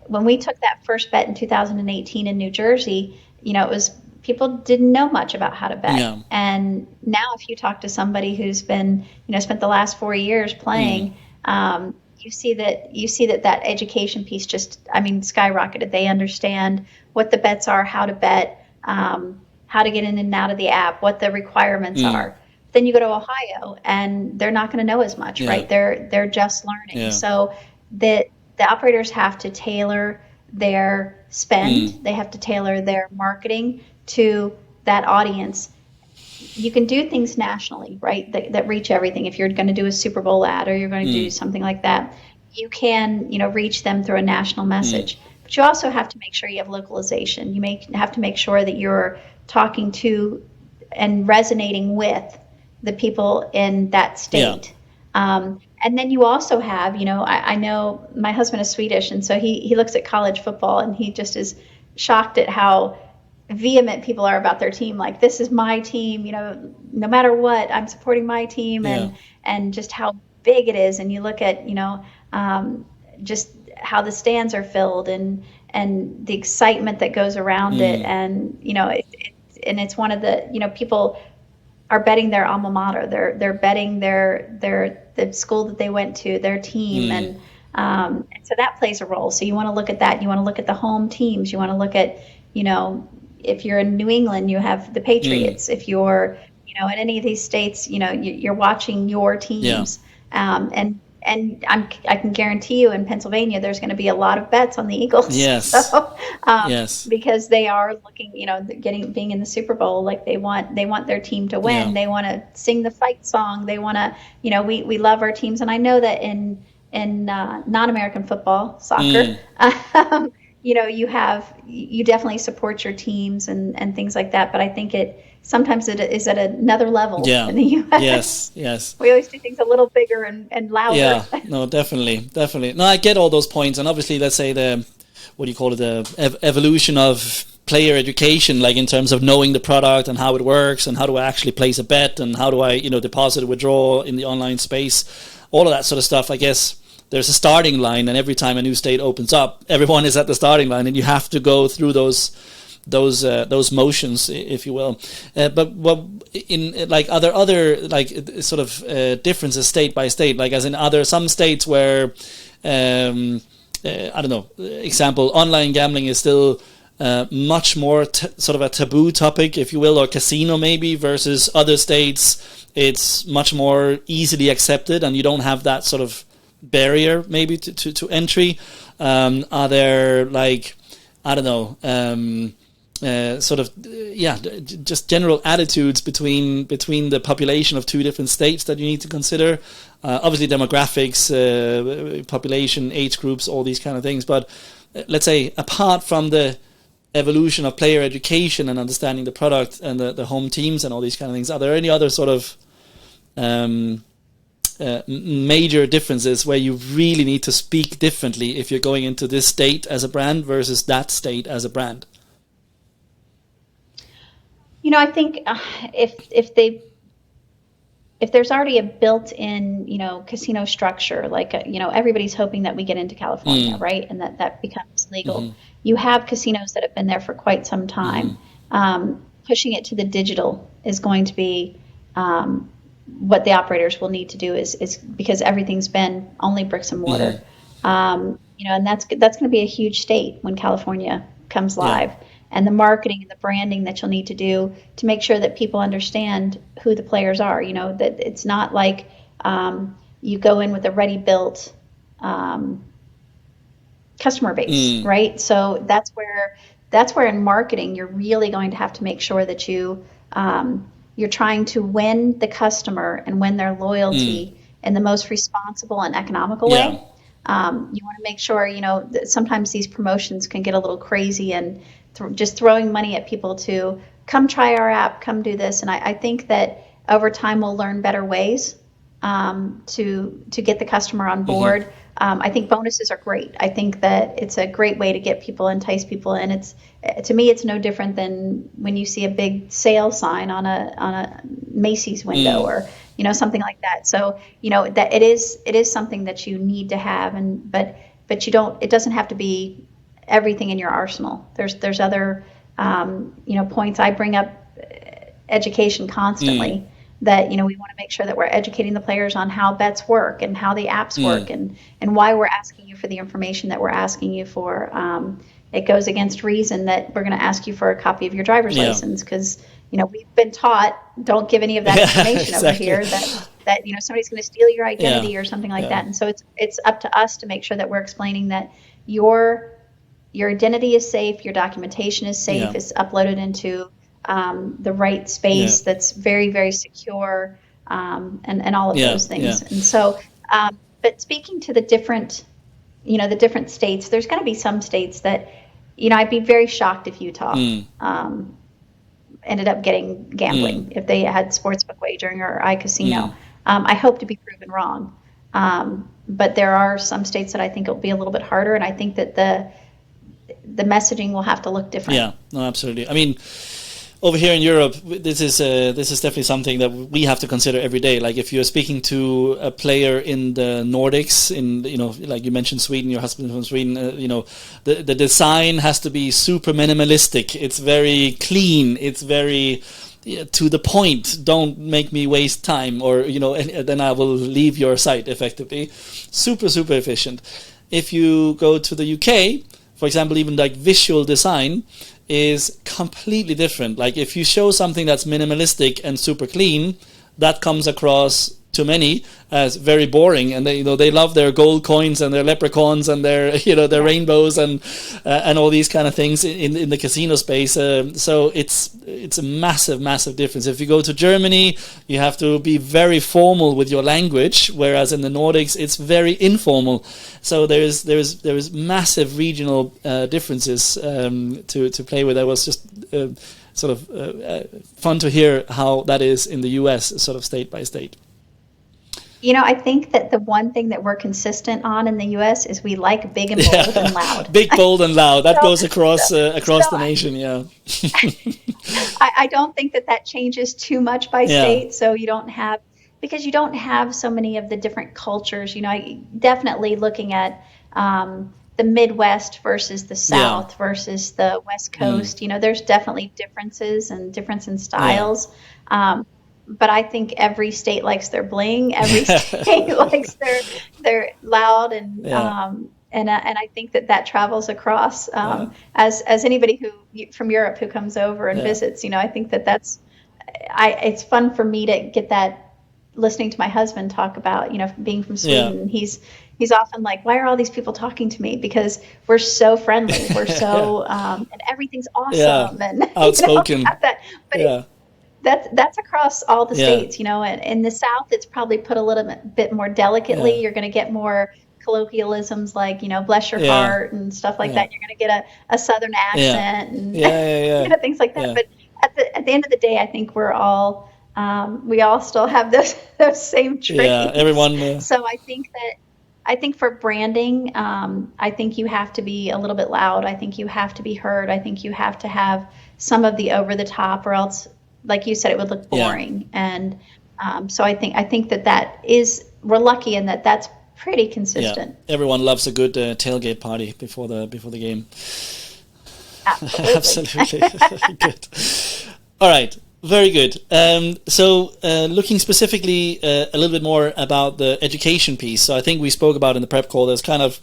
When we took that first bet in 2018 in New Jersey, it was people didn't know much about how to bet. And now if you talk to somebody who's been, spent the last 4 years playing, you see that education piece just, skyrocketed. They understand what the bets are, how to bet, how to get in and out of the app, what the requirements are. Then you go to Ohio, and they're not going to know as much, right? They're just learning. So the operators have to tailor their spend. They have to tailor their marketing to that audience. You can do things nationally, right, that reach everything. If you're going to do a Super Bowl ad or you're going to do something like that, you can, reach them through a national message. But you also have to make sure you have localization. You have to make sure that you're talking to and resonating with the people in that state. And then you also have, I know my husband is Swedish, and so he looks at college football, and he just is shocked at how vehement people are about their team. Like, this is my team, no matter what, I'm supporting my team, and just how big it is. And you look at, just how the stands are filled and the excitement that goes around it. And, and it's one of the, people are betting their alma mater. They're betting the school that they went to, their team, and so that plays a role. So you want to look at that. You want to look at the home teams. You want to look at, if you're in New England, you have the Patriots. If you're, in any of these states, you're watching your teams, and I can guarantee you in Pennsylvania, there's going to be a lot of bets on the Eagles. Yes. So, Yes. because they are looking, being in the Super Bowl, like they want their team to win. Yeah. They want to sing the fight song. They want to, we love our teams. And I know that in non-American football, soccer, you definitely support your teams and things like that. But I think sometimes it is at another level in the U.S. Yes. We always do things a little bigger and louder. Yeah, no, definitely. No, I get all those points. And obviously, let's say the evolution of player education, like in terms of knowing the product and how it works and how do I actually place a bet and how do I, deposit or withdraw in the online space, all of that sort of stuff. I guess there's a starting line, and every time a new state opens up, everyone is at the starting line, and you have to go through those motions, if you will. But what are there other sort of differences state by state? Like, as in, are there some states where I don't know, example, online gambling is still much more sort of a taboo topic, if you will, or casino maybe, versus other states it's much more easily accepted and you don't have that sort of barrier maybe to entry? Are there, like, I don't know, just general attitudes between the population of two different states that you need to consider? Obviously demographics, population, age groups, all these kind of things. But let's say, apart from the evolution of player education and understanding the product and the home teams and all these kind of things, are there any other sort of major differences where you really need to speak differently if you're going into this state as a brand versus that state as a brand? I think if there's already a built-in, casino structure, like, everybody's hoping that we get into California, right? And that becomes legal. Mm-hmm. You have casinos that have been there for quite some time. Mm-hmm. Pushing it to the digital is going to be what the operators will need to do, is because everything's been only bricks and mortar. Mm-hmm. And that's going to be a huge state when California comes live. Yeah. And the marketing and the branding that you'll need to do to make sure that people understand who the players are. That it's not like you go in with a ready-built customer base, right? So that's where in marketing you're really going to have to make sure that you're trying to win the customer and win their loyalty in the most responsible and economical way. You want to make sure, that sometimes these promotions can get a little crazy and just throwing money at people to come try our app, come do this. And I think that over time we'll learn better ways to get the customer on board. Mm-hmm. I think bonuses are great. I think that it's a great way to entice people. And to me, it's no different than when you see a big sale sign on a Macy's window or, something like that. So, that it is something that you need to have, but it doesn't have to be everything in your arsenal. There's other, points. I bring up education constantly that, we want to make sure that we're educating the players on how bets work and how the apps work and why we're asking you for the information that we're asking you for. It goes against reason that we're going to ask you for a copy of your driver's license because, we've been taught, don't give any of that information exactly. over here that somebody's going to steal your identity or something like that. And so it's up to us to make sure that we're explaining that your identity is safe, your documentation is safe, it's uploaded into the right space that's very, very secure, and all of those things. Yeah. And so, but speaking to the different states, there's going to be some states that, I'd be very shocked if Utah ended up getting gambling, if they had sportsbook wagering or iCasino. I hope to be proven wrong. But there are some states that I think it'll be a little bit harder, and I think that the messaging will have to look different. Yeah, no, absolutely. I mean, over here in Europe, this is definitely something that we have to consider every day. Like, if you're speaking to a player in the Nordics, like you mentioned Sweden, your husband from Sweden, the design has to be super minimalistic. It's very clean. It's very to the point. Don't make me waste time, or then I will leave your site effectively. Super, super efficient. If you go to the UK, for example, even like visual design is completely different. Like, if you show something that's minimalistic and super clean, that comes across to many as very boring, and they love their gold coins and their leprechauns and their their rainbows and all these kind of things in the casino space. So it's a massive difference. If you go to Germany, you have to be very formal with your language, whereas in the Nordics it's very informal. So there's massive regional differences to play with. That was just sort of fun to hear how that is in the US, sort of state by state. I think that the one thing that we're consistent on in the U.S. is we like big and bold and loud. Big, bold, and loud. That goes across the nation, yeah. I don't think that changes too much by state, so because you don't have so many of the different cultures. I definitely looking at the Midwest versus the South versus the West Coast. There's definitely differences and difference in styles. But I think every state likes their bling. Every state likes their loud and I think that travels across. As anybody from Europe who comes over and visits, I think that's it's fun for me to get that. Listening to my husband talk about being from Sweden, he's often like, why are all these people talking to me? Because we're so friendly, we're so and everything's awesome and outspoken. That's across all the states, and in the South, it's probably put a little bit more delicately. You're going to get more colloquialisms like, bless your heart and stuff like that. You're going to get a Southern accent and things like that. But at the end of the day, I think we all still have those same traits. Yeah, everyone. So I think for branding, I think you have to be a little bit loud. I think you have to be heard. I think you have to have some of the over the top, or else, like you said, it would look boring. And so I think that is, we're lucky in that's pretty consistent. Yeah. Everyone loves a good tailgate party before the game. Absolutely. Good. All right. Very good. So looking specifically a little bit more about the education piece. So I think we spoke about in the prep call, there's kind of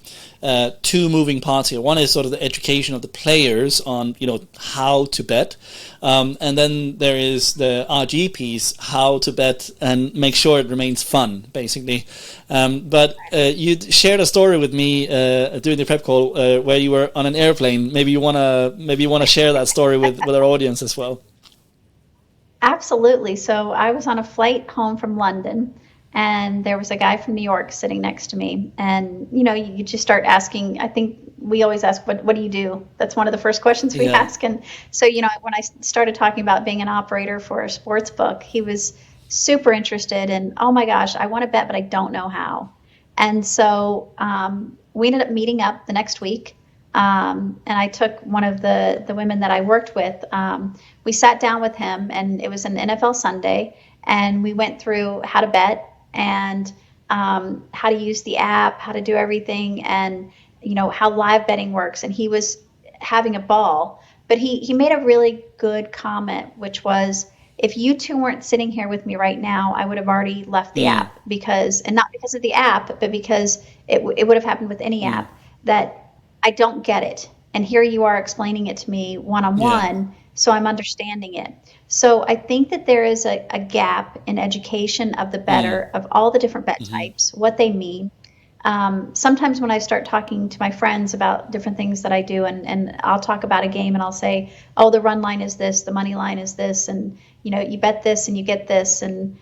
two moving parts here. One is sort of the education of the players on, how to bet. And then there is the RG piece, how to bet and make sure it remains fun, basically. But you shared a story with me during the prep call where you were on an airplane. Maybe you wanna share that story with our audience as well. Absolutely. So I was on a flight home from London, and there was a guy from New York sitting next to me. And, you just start asking, I think we always ask, what do you do? That's one of the first questions we ask. And so, when I started talking about being an operator for a sports book, he was super interested in, oh my gosh, I want to bet, but I don't know how. And so we ended up meeting up the next week. And I took one of the women that I worked with. We sat down with him, and it was an NFL Sunday, and we went through how to bet and how to use the app, how to do everything, and how live betting works. And he was having a ball, but he made a really good comment, which was, if you two weren't sitting here with me right now, I would have already left the app, and not because of the app, but because it would have happened with any app, that I don't get it. And here you are explaining it to me one-on-one, so I'm understanding it. So I think that there is a gap in education of the bettor, of all the different bet types, what they mean. Sometimes when I start talking to my friends about different things that I do, and I'll talk about a game and I'll say, oh, the run line is this, the money line is this, and you bet this and you get this, and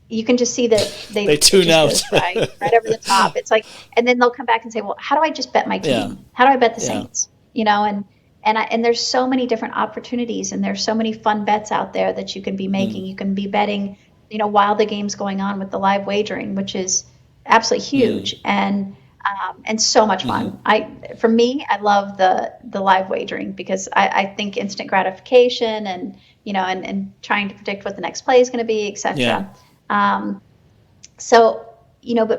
you can just see that they tune out right over the top. It's like, and then they'll come back and say, well, how do I just bet my team? Yeah. How do I bet the Saints? And there's so many different opportunities, and there's so many fun bets out there that you can be making. You can be betting, while the game's going on with the live wagering, which is absolutely huge and so much fun. For me, I love the live wagering because I think instant gratification and and trying to predict what the next play is going to be, etc. But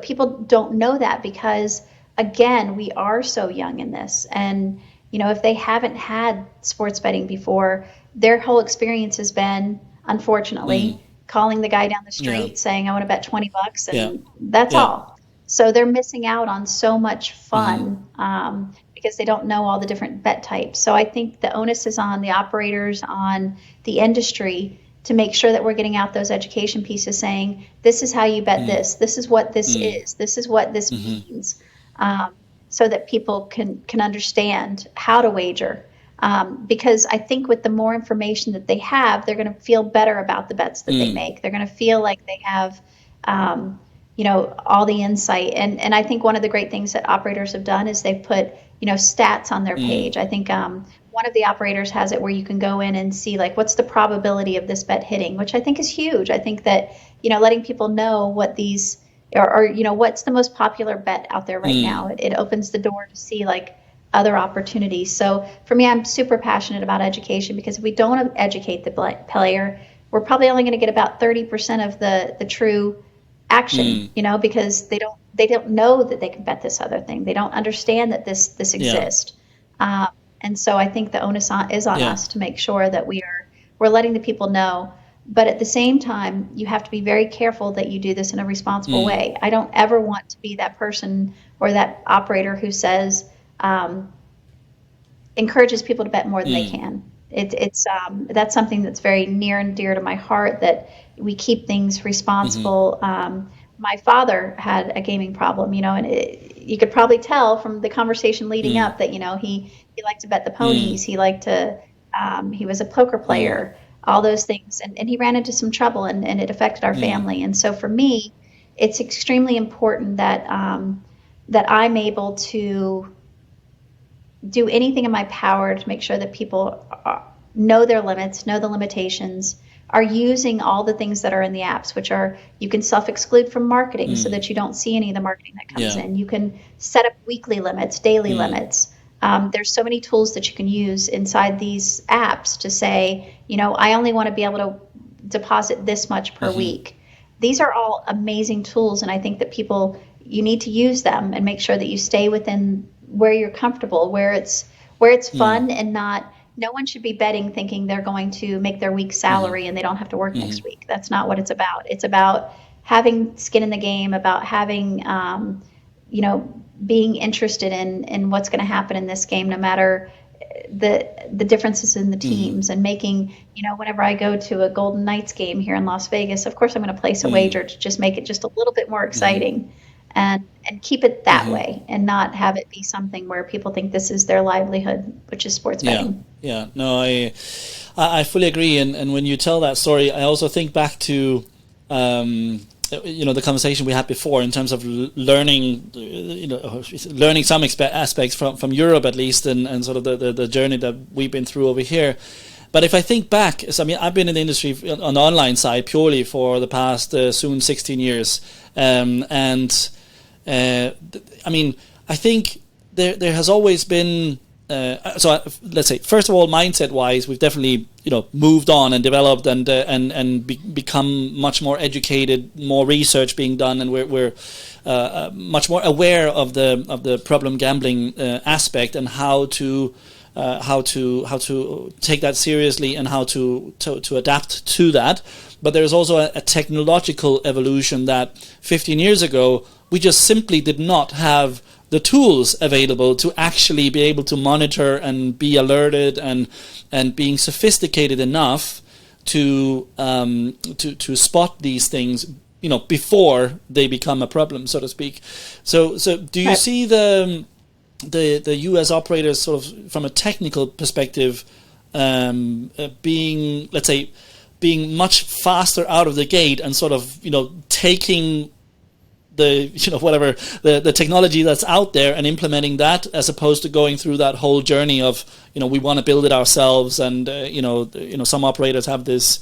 people don't know that because, again, we are so young in this. And, if they haven't had sports betting before, their whole experience has been, unfortunately, calling the guy down the street saying, I want to bet $20 and that's all. So they're missing out on so much fun because they don't know all the different bet types. So I think the onus is on the operators, on the industry to make sure that we're getting out those education pieces saying, this is how you bet this is what this is what this means, so that people can understand how to wager. Because I think with the more information that they have, they're going to feel better about the bets that they make. They're going to feel like they have, all the insight. And I think one of the great things that operators have done is they've put, stats on their page. I think one of the operators has it where you can go in and see, like, what's the probability of this bet hitting, which I think is huge. I think that, letting people know what these or what's the most popular bet out there right now. It opens the door to see, like, other opportunities. So for me, I'm super passionate about education, because if we don't educate the player, we're probably only going to get about 30% of the true action, because they don't know that they can bet this other thing. They don't understand that this exists. And so I think the onus is on us to make sure that we're letting the people know. But at the same time, you have to be very careful that you do this in a responsible way. I don't ever want to be that person or that operator who says, encourages people to bet more than they can. It's that's something that's very near and dear to my heart, that we keep things responsible. My father had a gaming problem, and you could probably tell from the conversation leading up that, he liked to bet the ponies. He liked to, he was a poker player, all those things. And he ran into some trouble, and it affected our family. And so for me, it's extremely important that, that I'm able to do anything in my power to make sure that people know their limits, know the limitations, are using all the things that are in the apps, which are, you can self-exclude from marketing so that you don't see any of the marketing that comes in. You can set up weekly limits, daily limits. There's so many tools that you can use inside these apps to say, I only want to be able to deposit this much per week. These are all amazing tools, and I think that you need to use them and make sure that you stay within where you're comfortable, where it's fun, and no one should be betting thinking they're going to make their week's salary and they don't have to work next week. That's not what it's about. It's about having skin in the game, about having, being interested in what's going to happen in this game, no matter the differences in the teams, and making, whenever I go to a Golden Knights game here in Las Vegas, of course I'm going to place a wager to just make it just a little bit more exciting. And keep it that way, and not have it be something where people think this is their livelihood, which is sports betting. Yeah, no, I fully agree. And when you tell that story, I also think back to the conversation we had before in terms of learning, learning some aspects from Europe at least, and sort of the journey that we've been through over here. But if I think back, I've been in the industry on the online side purely for the past soon 16 years, I think there has always been. Let's say, first of all, mindset-wise, we've definitely moved on and developed and become much more educated, more research being done, and we're much more aware of the problem gambling aspect, and how to take that seriously, and how to adapt to that. But there's also a technological evolution that 15 years ago we just simply did not have the tools available to actually be able to monitor and be alerted and being sophisticated enough to spot these things, before they become a problem, so to speak. So do you see the US operators sort of from a technical perspective being, let's say, being much faster out of the gate, and sort of taking the technology that's out there and implementing that, as opposed to going through that whole journey of we want to build it ourselves, and some operators have this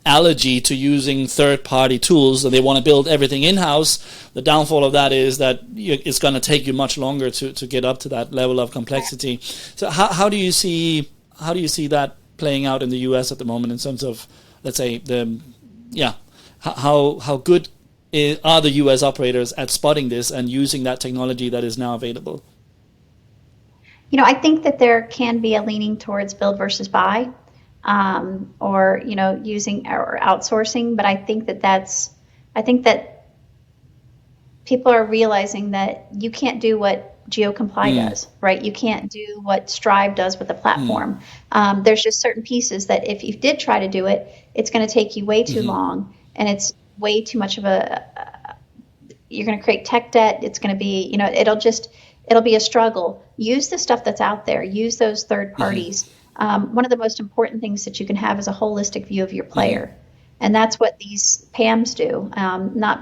allergy to using third-party tools, and they want to build everything in-house. The downfall of that is that it's going to take you much longer to get up to that level of complexity. So how do you see that playing out in the US at the moment, in terms of, let's say, how good are the US operators at spotting this and using that technology that is now available? I think that there can be a leaning towards build versus buy, or using or outsourcing. But I think that people are realizing that you can't do what GeoComply does, right? You can't do what Strive does with the platform. There's just certain pieces that if you did try to do it, it's going to take you way too long, and it's way too much of you're going to create tech debt. It's going to be, it'll be a struggle. Use the stuff that's out there. Use those third parties. One of the most important things that you can have is a holistic view of your player. And that's what these PAMs do. Not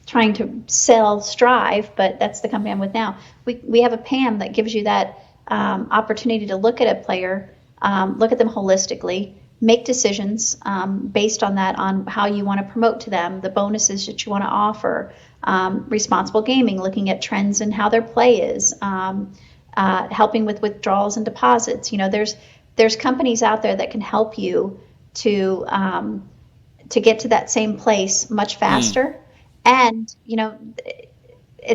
trying to sell Strive, but that's the company I'm with now. We have a PAM that gives you that opportunity to look at a player, look at them holistically, make decisions based on that, on how you want to promote to them, the bonuses that you want to offer, responsible gaming, looking at trends and how their play is, helping with withdrawals and deposits. There's companies out there that can help you to get to that same place much faster. And,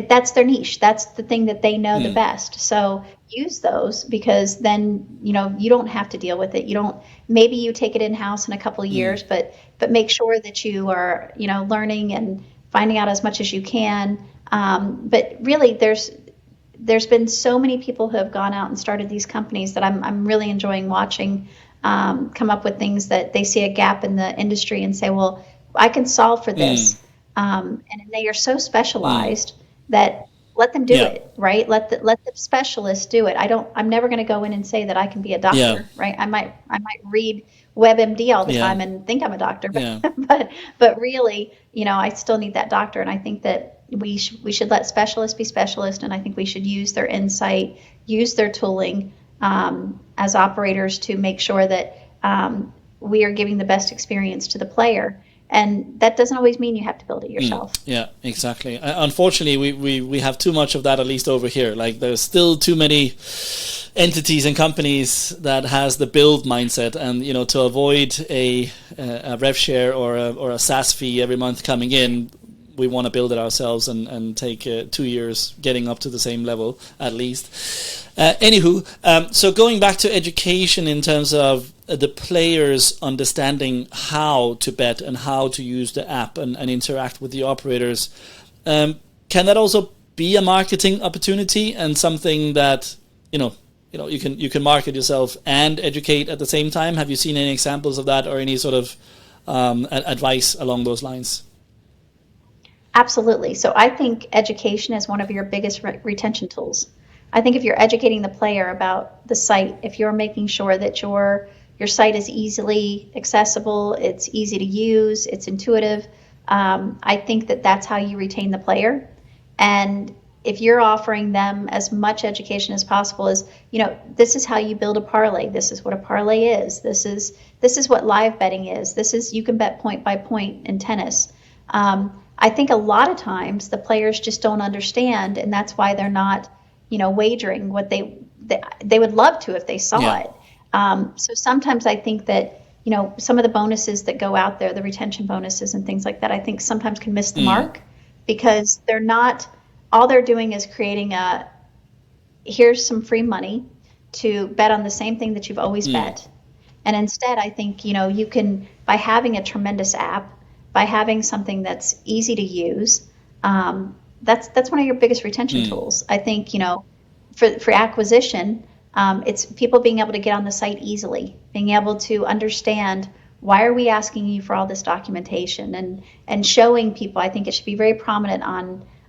that's their niche. That's the thing that they know the best. So use those, because then, you don't have to deal with it. Maybe you take it in-house in a couple of years, but make sure that you are, learning and finding out as much as you can. But really, there's been so many people who have gone out and started these companies that I'm really enjoying watching come up with things that they see a gap in the industry and say, well, I can solve for this. And they are so specialized that let them do it, right? Let the specialists do it. I'm never going to go in and say that I can be a doctor, right? I might read WebMD all the time and think I'm a doctor, but really, I still need that doctor. And I think that we should let specialists be specialists, and I think we should use their insight, use their tooling as operators to make sure that we are giving the best experience to the player. And that doesn't always mean you have to build it yourself. Yeah, exactly. Unfortunately, we have too much of that, at least over here. Like, there's still too many entities and companies that has the build mindset, and to avoid a rev share or a SaaS fee every month coming in, we want to build it ourselves and take 2 years getting up to the same level at least. So going back to education in terms of the players understanding how to bet and how to use the app and interact with the operators, can that also be a marketing opportunity and something that you can market yourself and educate at the same time? Have you seen any examples of that, or any sort of advice along those lines? Absolutely. So I think education is one of your biggest retention tools. I think if you're educating the player about the site, if you're making sure that your site is easily accessible, it's easy to use, it's intuitive, I think that that's how you retain the player. And if you're offering them as much education as possible, as this is how you build a parlay, this is what a parlay is, this is what live betting is, you can bet point by point in tennis. I think a lot of times the players just don't understand, and that's why they're not, wagering what they would love to if they saw it. So sometimes I think that, some of the bonuses that go out there, the retention bonuses and things like that, I think sometimes can miss the mark, because all they're doing is creating here's some free money to bet on the same thing that you've always bet. And instead, I think, you can, by having a tremendous app, by having something that's easy to use, that's one of your biggest retention tools. I think, for acquisition, it's people being able to get on the site easily, being able to understand, why are we asking you for all this documentation, and showing people. I think it should be very prominent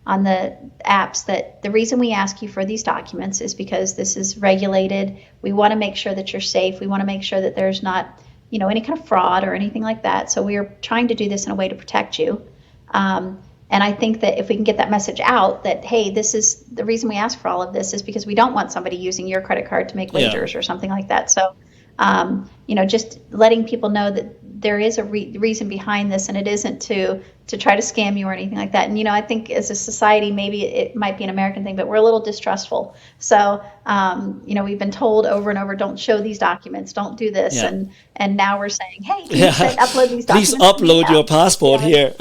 on the apps that the reason we ask you for these documents is because this is regulated. We want to make sure that you're safe. We want to make sure that there's not any kind of fraud or anything like that. So we are trying to do this in a way to protect you. And I think that if we can get that message out that, hey, this is the reason we ask for all of this is because we don't want somebody using your credit card to make wagers or something like that. So, just letting people know that there is a reason behind this, and it isn't to try to scam you or anything like that. And, I think as a society, maybe it might be an American thing, but we're a little distrustful. So, we've been told over and over, don't show these documents, don't do this. Yeah. And now we're saying, hey, upload these documents. Please upload your passport here.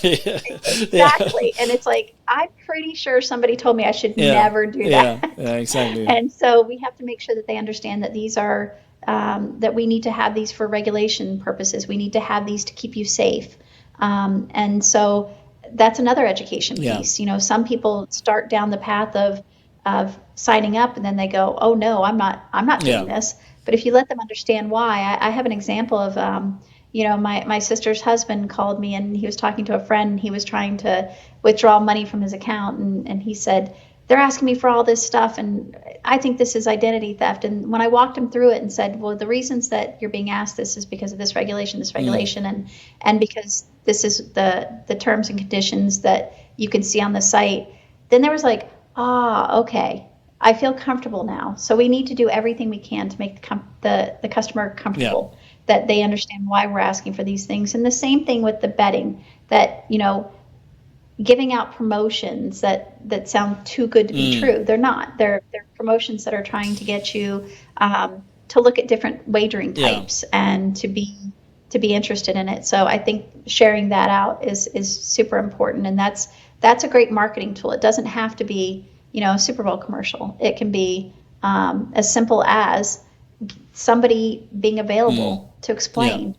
Exactly. And it's like, I'm pretty sure somebody told me I should never do that. Yeah, exactly. And so we have to make sure that they understand that these are, that we need to have these for regulation purposes. We need to have these to keep you safe. And so that's another education piece. Some people start down the path of of signing up, and then they go, oh no, I'm not doing this. But if you let them understand why, I have an example of, my sister's husband called me, and he was talking to a friend, and he was trying to withdraw money from his account, and he said, they're asking me for all this stuff, and I think this is identity theft. And when I walked him through it and said, well, the reasons that you're being asked this is because of this regulation, and because this is the terms and conditions that you can see on the site, then there was like, okay, I feel comfortable now. So we need to do everything we can to make the customer comfortable, that they understand why we're asking for these things. And the same thing with the betting, that, giving out promotions that sound too good to be true. They're not. They're promotions that are trying to get you to look at different wagering types and to be interested in it. So I think sharing that out is super important, and that's a great marketing tool. It doesn't have to be a Super Bowl commercial. It can be as simple as somebody being available to explain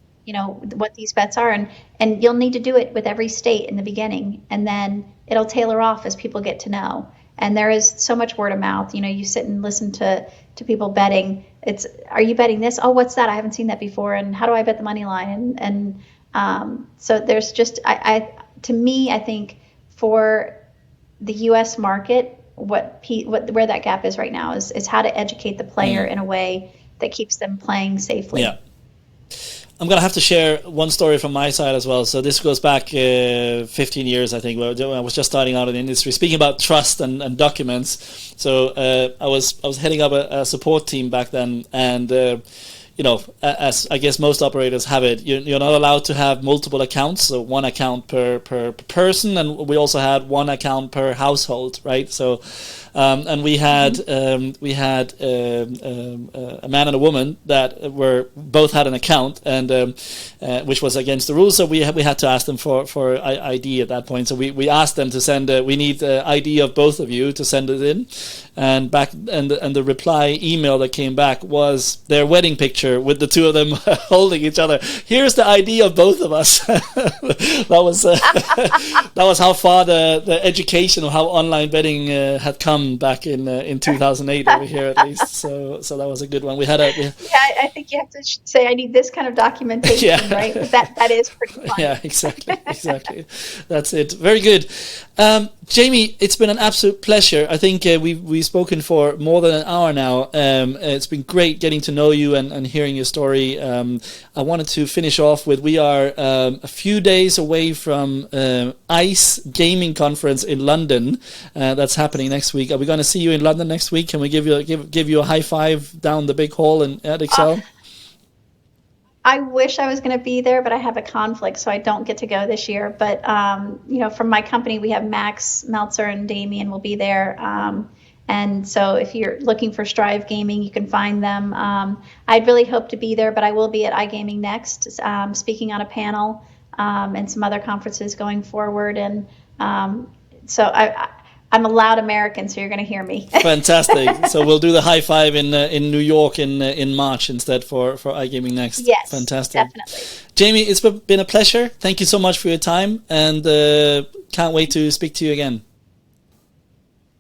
what these bets are, and you'll need to do it with every state in the beginning, and then it'll tailor off as people get to know. And there is so much word of mouth. You sit and listen to people betting. It's, are you betting this? Oh, what's that? I haven't seen that before. And how do I bet the money line? And so there's just, to me, I think for the U.S. market, where that gap is right now is how to educate the player in a way that keeps them playing safely. Yeah. I'm going to have to share one story from my side as well. So this goes back 15 years, I think. I was just starting out in the industry. Speaking about trust and documents, so I was heading up a support team back then, and as I guess most operators have it, you're not allowed to have multiple accounts, so one account per person, and we also had one account per household, right? So, and we had a man and a woman that both had an account, and which was against the rules. So we had to ask them for ID at that point. So we asked them to send. We need ID of both of you to send it in, and the reply email that came back was their wedding picture with the two of them holding each other. Here's the ID of both of us. that was how far the education of how online betting had come back in 2008 over here, at least. So that was a good one. I think you have to say I need this kind of documentation, right? That is pretty fun. Yeah, exactly. That's it. Very good. Jamie, it's been an absolute pleasure. I think we've spoken for more than an hour now. It's been great getting to know you and hearing your story. I wanted to finish off with, we are a few days away from ICE Gaming Conference in London. That's happening next week. Are we going to see you in London next week? Can we give you a high five down the big hall at Excel? I wish I was going to be there, but I have a conflict, so I don't get to go this year. But, from my company, we have Max, Meltzer, and Damien will be there. And so if you're looking for Strive Gaming, you can find them. I'd really hope to be there, but I will be at iGaming Next, speaking on a panel and some other conferences going forward. And so I'm a loud American, so you're going to hear me. Fantastic. So we'll do the high five in New York in March instead for iGaming Next. Yes, fantastic. Definitely. Jamie, it's been a pleasure. Thank you so much for your time, and can't wait to speak to you again.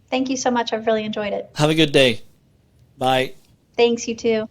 Thank you so much. I've really enjoyed it. Have a good day. Bye. Thanks, you too.